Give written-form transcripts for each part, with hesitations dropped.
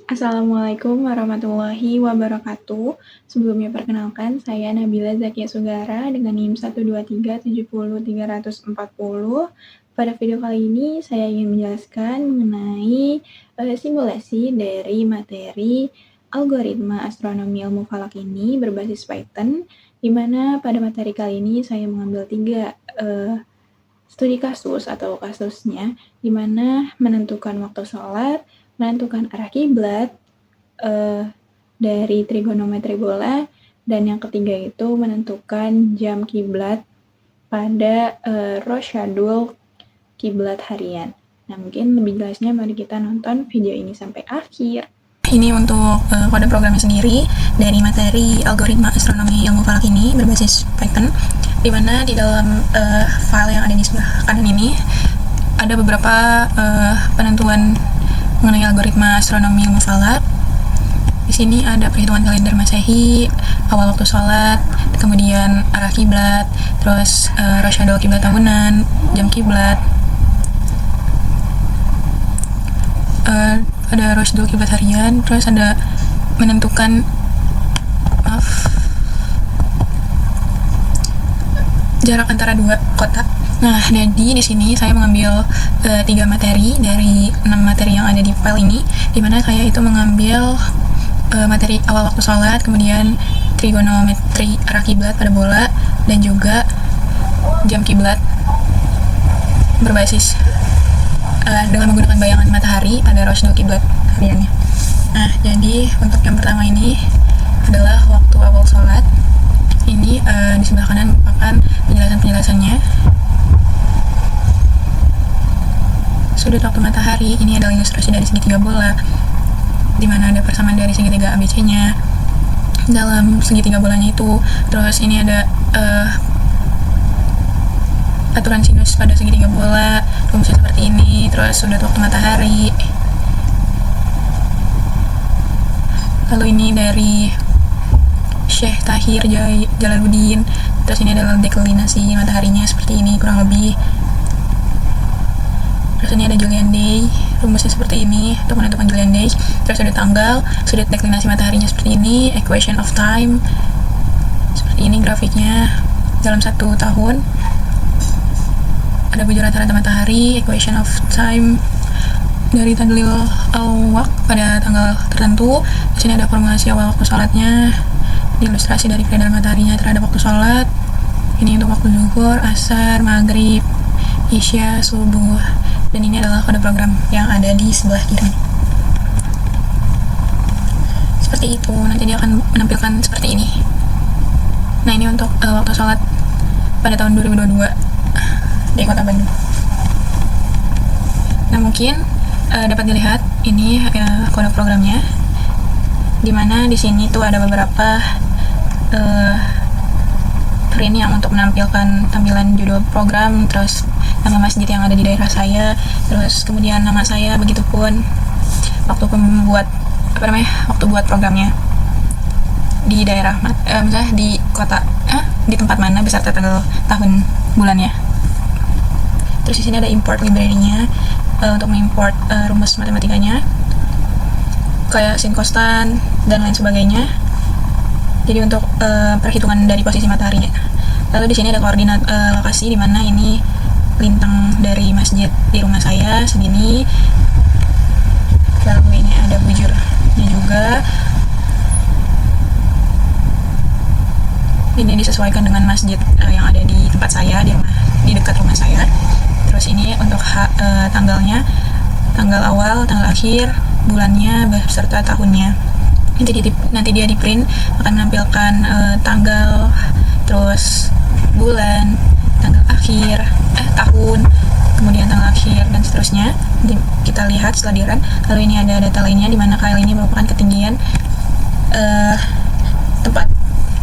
Assalamualaikum warahmatullahi wabarakatuh. Sebelumnya perkenalkan, saya Nabila Zakia Sugara dengan NIM 123700340. Pada video kali ini saya ingin menjelaskan mengenai simulasi dari materi algoritma astronomi ilmu falak ini berbasis Python, di mana pada materi kali ini saya mengambil 3 studi kasus atau kasusnya, di mana menentukan waktu sholat, menentukan arah kiblat dari trigonometri bola, dan yang ketiga itu menentukan jam kiblat pada rosyadul kiblat harian. Nah, mungkin lebih jelasnya mari kita nonton video ini sampai akhir. Ini untuk kode programnya sendiri dari materi algoritma astronomi ilmu falak ini berbasis Python, di mana di dalam file yang ada di sebelah kanan ini ada beberapa penentuan mengenai algoritma astronomi ilmu falak. Di sini ada perhitungan kalender Masehi, awal waktu sholat, kemudian arah kiblat, terus rosyadul kiblat tahunan, jam kiblat. Ada rosyadul kiblat harian, terus ada menentukan jarak antara dua kotak. Nah, jadi di sini saya mengambil 3 materi dari 6 materi yang ada di file ini, di mana saya itu mengambil materi awal waktu sholat, kemudian trigonometri arah kiblat pada bola, dan juga jam kiblat berbasis dengan menggunakan bayangan matahari pada rosyadul kiblat hariannya. Nah, jadi untuk yang pertama ini adalah waktu awal sholat. Ini di sebelah kanan merupakan penjelasannya. Sudut waktu matahari ini adalah ilustrasi dari segitiga bola, di mana ada persamaan dari segitiga ABC-nya dalam segitiga bolanya itu. Terus ini ada aturan sinus pada segitiga bola, rumusnya seperti ini. Terus sudut waktu matahari. Lalu ini dari Syekh Tahir Jalaluddin. Terus ini adalah deklinasi mataharinya seperti ini kurang lebih. Terus ini ada Julian Day, rumusnya seperti ini untuk menentukan Julian Day. Terus ada tanggal, sudut deklinasi mataharinya seperti ini, equation of time seperti ini grafiknya dalam 1 tahun. Ada bujur rata-rata matahari, equation of time dari tadlil al-waqt pada tanggal tertentu. Di sini ada formulasi awal waktu sholatnya, ilustrasi dari peredaran mataharinya terhadap waktu sholat. Ini untuk waktu zuhur, asar, maghrib, isya, subuh. Dan ini adalah kode program yang ada di sebelah kiri. Seperti itu, nanti dia akan menampilkan seperti ini. Nah, ini untuk waktu sholat pada tahun 2022 di Kota Bandung. Nah, mungkin dapat dilihat ini kode programnya, dimana di sini tuh ada beberapa print yang untuk menampilkan tampilan judul program, terus nama masjid yang ada di daerah saya, terus kemudian nama saya, begitupun waktu waktu buat programnya di daerah misalnya di kota di tempat mana beserta tanggal tahun bulannya. Terus di sini ada import library-nya untuk mengimport rumus matematikanya kayak sin kostan dan lain sebagainya. Jadi untuk perhitungan dari posisi mataharinya. Lalu di sini ada koordinat lokasi di mana ini lintang dari masjid di rumah saya segini. Lalu ini ada bujurnya juga. Ini disesuaikan dengan masjid yang ada di tempat saya, di dekat rumah saya. Terus ini untuk tanggalnya, tanggal awal, tanggal akhir, bulannya beserta tahunnya. Nanti dia di print akan menampilkan tanggal, terus bulan, tanggal akhir, tahun, kemudian tanggal akhir, dan seterusnya. Nanti kita lihat setelah di run. Lalu ini ada data lainnya, di mana KL ini merupakan ketinggian tempat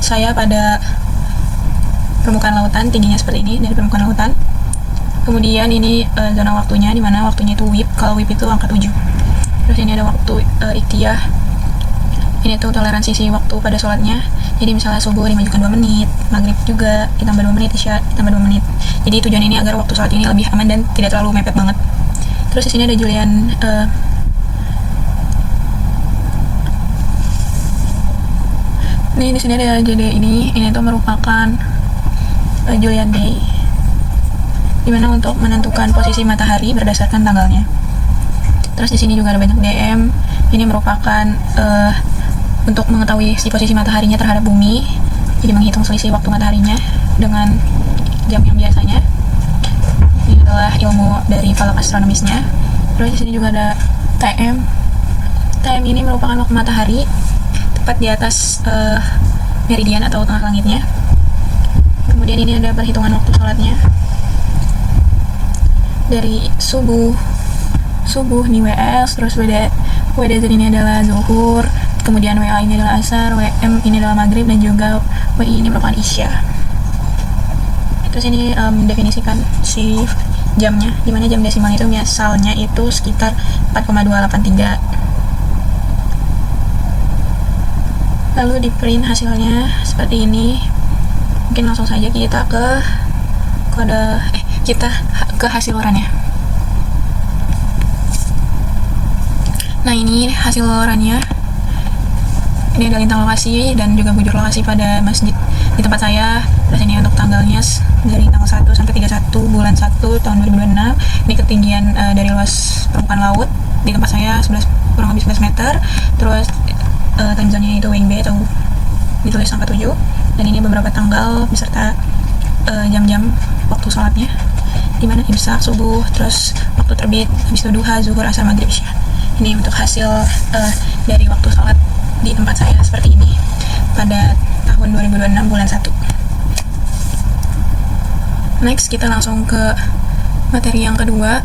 saya pada permukaan lautan, tingginya seperti ini dari permukaan lautan. Kemudian ini zona waktunya, di mana waktunya itu WIB, kalau WIB itu angka 7. Terus ini ada waktu iktiyah. Ini tuh toleransi si waktu pada sholatnya. Jadi misalnya subuh dimajukan 2 menit, maghrib juga ditambah 2 menit, isya ditambah 2 menit. Jadi tujuan ini agar waktu sholat ini lebih aman dan tidak terlalu mepet banget. Terus di sini ada Julian Nih di sini ada JD ini tuh merupakan Julian Day, dimana untuk menentukan posisi matahari berdasarkan tanggalnya. Terus di sini juga ada banyak DM. Ini merupakan untuk mengetahui si posisi mataharinya terhadap bumi. Jadi menghitung selisih waktu mataharinya dengan jam yang biasanya. Ini adalah ilmu dari falak astronomisnya. Terus di sini juga ada TM. TM ini merupakan waktu matahari tepat di atas meridian atau tengah langitnya. Kemudian ini ada perhitungan waktu sholatnya dari subuh nih WS, terus WDZ ini adalah zuhur, kemudian WA ini adalah asar, WM ini adalah maghrib, dan juga WI ini merupakan isya. Terus ini mendefinisikan si jamnya, dimana jam desimal itu misalnya itu sekitar 4,283. Lalu di print hasilnya seperti ini. Mungkin langsung saja kita ke hasil lorannya. Nah, ini hasil lorannya. Ini ada lintang lokasi dan juga bujur lokasi pada masjid di tempat saya. Terus ini untuk tanggalnya dari tanggal 1 sampai 31 bulan 1 tahun 2026. Ini ketinggian dari luas permukaan laut di tempat saya kurang lebih 11 meter. Terus time zone-nya itu WIB atau ditulis angka 7. Dan ini beberapa tanggal beserta jam-jam waktu sholatnya, dimana imsak, subuh, terus waktu terbit, habis itu duha, zuhur, asar, maghrib, isya. Ini untuk hasil dari waktu sholat di tempat saya seperti ini pada tahun 2026 bulan 1. Next, kita langsung ke materi yang kedua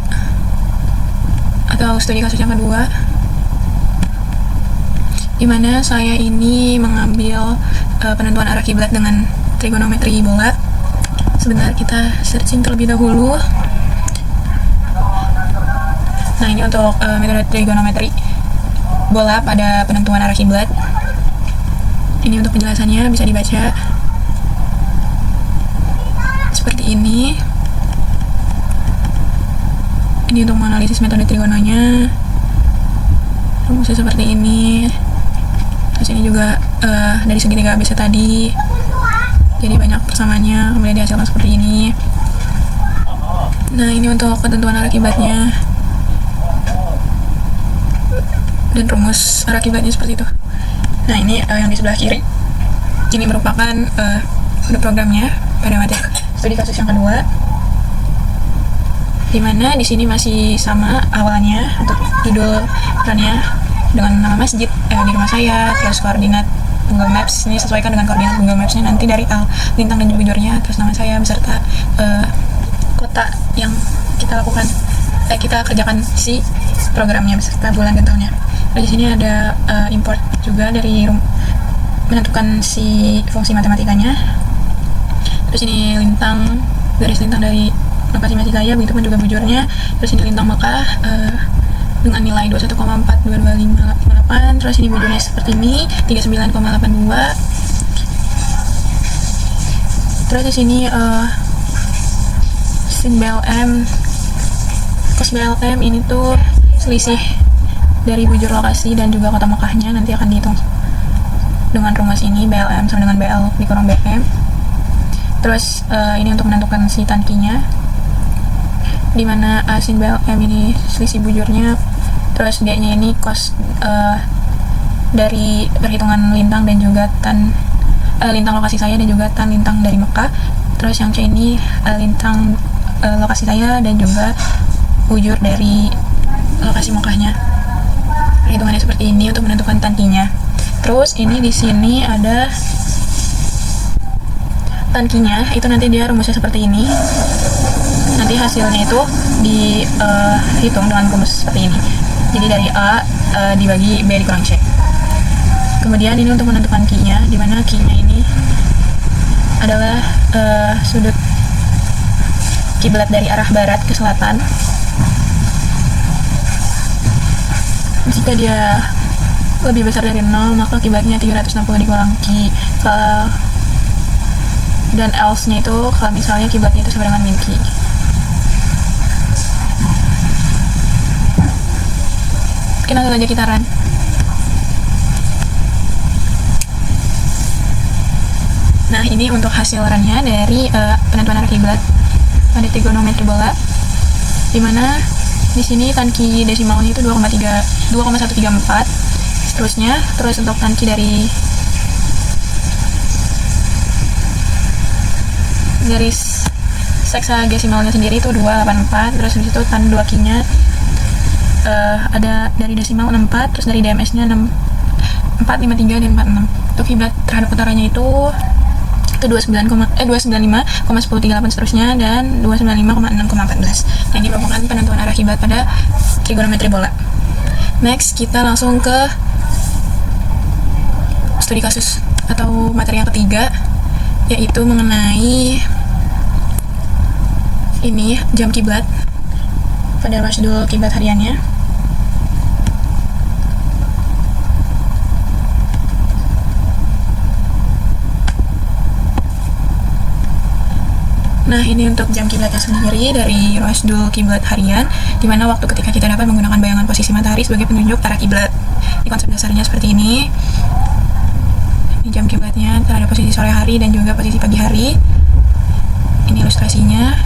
atau studi kasus yang kedua, dimana saya ini mengambil penentuan arah kiblat dengan trigonometri bola. Sebentar, kita searching terlebih dahulu. Nah, ini untuk metode trigonometri bola pada penentuan arah kiblat. Ini untuk penjelasannya bisa dibaca seperti ini. Ini untuk menganalisis metode trigononya, rumusnya seperti ini. Terus ini juga dari segitiga ABC tadi, jadi banyak persamaannya, kemudian dihasilkan seperti ini. Nah, ini untuk ketentuan arah kiblatnya dan rumus arah kiblatnya seperti itu. Nah, ini yang di sebelah kiri ini merupakan kode programnya pada materi studi kasus yang kedua, dimana di sini masih sama awalnya untuk judul perannya dengan nama masjid di rumah saya, terus koordinat Google Maps ini sesuaikan dengan koordinat Google Maps-nya nanti dari lintang dan bujurnya, terus nama saya beserta kota yang kita kerjakan si programnya beserta bulan dan tahunnya. Di sini ada import juga dari menentukan si fungsi matematikanya. Terus ini garis lintang dari lokasi masjid saya, begitupun juga bujurnya. Terus ini lintang Mekah dengan nilai 21,42558. Terus ini bujurnya seperti ini 39,82. Terus di sini sin BLM, cos BLM ini tuh selisih dari bujur lokasi dan juga kota Mekahnya, nanti akan dihitung dengan rumus ini, BLM sama dengan BL dikurang BM. Terus ini untuk menentukan si tankinya, dimana sin BLM ini selisih bujurnya, terus D-nya ini cos dari perhitungan lintang dan juga lintang lokasi saya dan juga tan lintang dari Mekah. Terus yang C ini lintang lokasi saya dan juga bujur dari lokasi Mekahnya. Perhitungannya seperti ini untuk menentukan tankinya. Terus ini di sini ada tankinya, itu nanti dia rumusnya seperti ini. Nanti hasilnya itu dihitung dengan rumus seperti ini. Jadi dari A dibagi B dikurang C. Kemudian ini untuk menentukan Q-nya, di mana Q-nya ini adalah sudut kiblat dari arah barat ke selatan. Jika dia lebih besar dari 0, maka kiblatnya 360 dikurang Q. Dan else-nya itu kalau misalnya kiblatnya itu sama dengan min Q. Oke, langsung aja kita run. Nah, ini untuk hasil runnya dari penentuan arah kiblat pada trigonometri bola, dimana di sini tanki desimalnya itu 2,134, seterusnya. Terus untuk tanki dari garis seksagesimalnya sendiri itu 284, terus habis itu tan 2 nya ada dari desimal 64, terus dari DMS-nya 64, 53, dan 46. Untuk kiblat terhadap utaranya itu 295,1038 seterusnya, dan 295,6,14. Nah, ini merupakan penentuan arah kiblat pada trigonometri bola. Next, kita langsung ke studi kasus atau materi yang ketiga, yaitu mengenai ini jam kiblat pada rasyidul kiblat hariannya. Nah, ini untuk jam kiblatnya sendiri dari rasyidul kiblat harian, di mana waktu ketika kita dapat menggunakan bayangan posisi matahari sebagai penunjuk arah kiblat. Di konsep dasarnya seperti ini. Ini jam kiblatnya terhadap posisi sore hari dan juga posisi pagi hari. Ini ilustrasinya.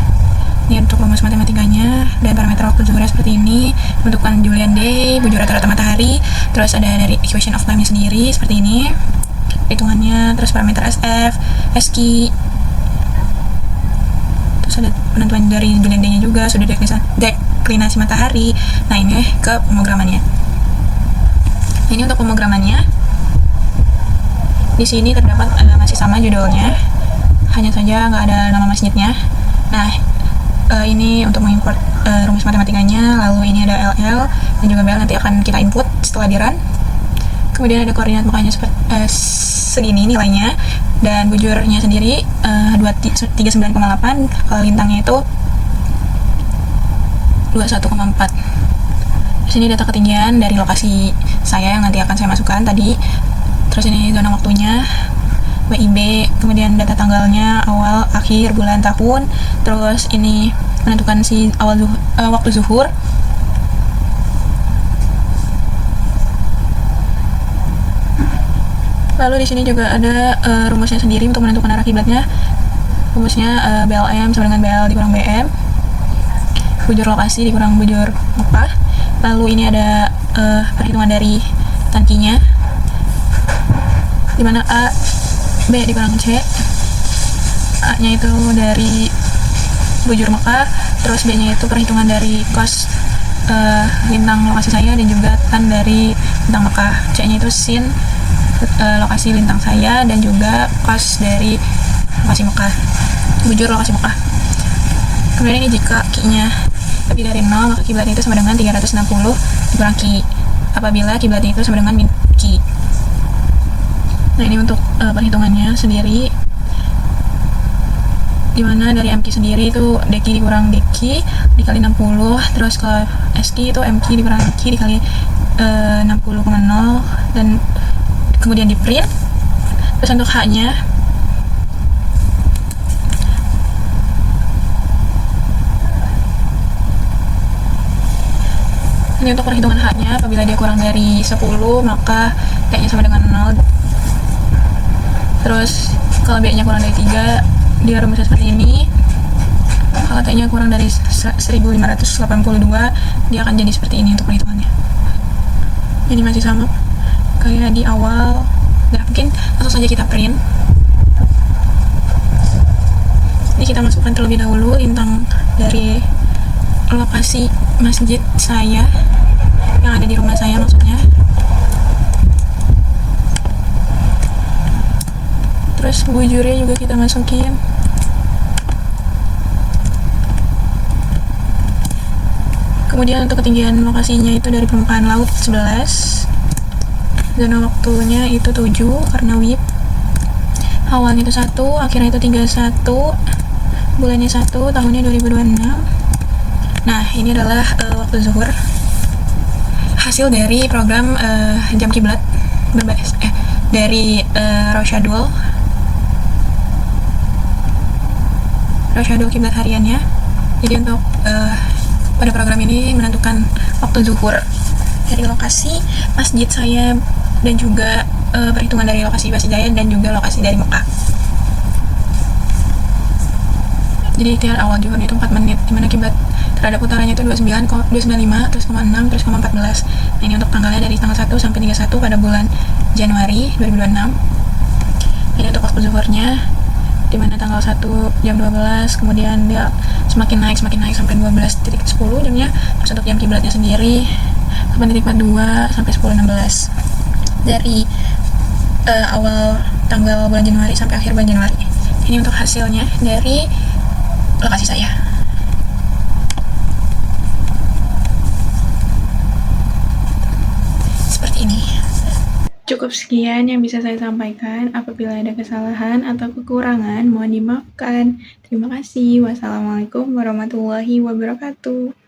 Ini untuk rumus matematikanya dan parameter waktu zuhurnya seperti ini. Bentukan Julian Day, bujur rata-rata matahari. Terus ada dari equation of time-nya sendiri seperti ini. Hitungannya, terus parameter SF, SQ. Terus ada penentuan dari Julian Day-nya juga, sudah deklinasi matahari. Nah, ini ke pemrogramannya. Ini untuk pemrogramannya. Di sini terdapat masih sama judulnya, hanya saja nggak ada nama masjidnya. Nah, ini untuk mengimport rumus matematikanya, lalu ini ada LL dan juga BL nanti akan kita input setelah di run. Kemudian ada koordinat makanya segini nilainya, dan bujurnya sendiri 39,8, kalau lintangnya itu 21,4. Di sini data ketinggian dari lokasi saya yang nanti akan saya masukkan tadi. Terus ini zona waktunya, WIB, kemudian data tanggalnya, awal, akhir, bulan, tahun. Terus ini menentukan si waktu zuhur. Lalu di sini juga ada rumusnya sendiri untuk menentukan arah kiblatnya. Rumusnya BLM sama dengan BL dikurang BM, bujur lokasi dikurang bujur Mekah. Lalu ini ada perhitungan dari tankinya, dimana A B dikurang C. A nya itu dari bujur Mekah, terus B nya itu perhitungan dari cos lintang lokasi saya dan juga tan dari lintang Mekah. C nya itu sin lokasi lintang saya dan juga cos dari lokasi Mekah, bujur lokasi Mekah. Kemudian ini jika Q nya lebih dari 0, maka kiblatnya itu sama dengan 360 dikurang Q, apabila kiblatnya itu sama dengan min Q. Nah, ini untuk perhitungannya sendiri, dimana dari MQ sendiri itu DQ dikurang DQ dikali 60, terus ke SQ itu MQ dikurang Q dikali 60,0, dan kemudian di print. Terus untuk H nya ini untuk perhitungan H nya, apabila dia kurang dari 10 maka T nya sama dengan 0. Terus kalau B nya kurang dari 3, dia rumusnya seperti ini. Kalau T nya kurang dari 1582, dia akan jadi seperti ini untuk perhitungannya. Ini masih sama kayak di awal. Nah, mungkin langsung saja kita print. Ini kita masukkan terlebih dahulu lintang dari lokasi masjid saya yang ada di rumah saya maksudnya. Terus bujurnya juga kita masukin. Kemudian untuk ketinggian lokasinya itu dari permukaan laut 11. Zona waktunya itu 7 karena WIB. Awan itu 1, akhirnya itu 31, bulannya 1, tahunnya 2026. Nah, ini adalah waktu zuhur. Hasil dari program jam kiblat berbasis dari Rasyidul kiblat hariannya. Jadi untuk pada program ini menentukan waktu zuhur dari lokasi masjid saya dan juga perhitungan dari lokasi Basijaya dan juga lokasi dari Mekah. Jadi ikhtiar awal zuhur itu 4 menit, dimana kiblat terhadap utaranya itu 295, terus 0,6, terus 0,14. Nah, ini untuk tanggalnya dari tanggal 1 sampai 31 pada bulan Januari 2026. Ini untuk waktu zuhurnya, dimana tanggal 1 jam 12, kemudian dia semakin naik sampai 12.10 jamnya. Terus untuk jam kiblatnya sendiri 8.42 sampai 10.16 dari awal tanggal bulan Januari sampai akhir bulan Januari. Ini untuk hasilnya dari lokasi saya. Seperti ini. Cukup sekian yang bisa saya sampaikan. Apabila ada kesalahan atau kekurangan, mohon dimaafkan. Terima kasih. Wassalamualaikum warahmatullahi wabarakatuh.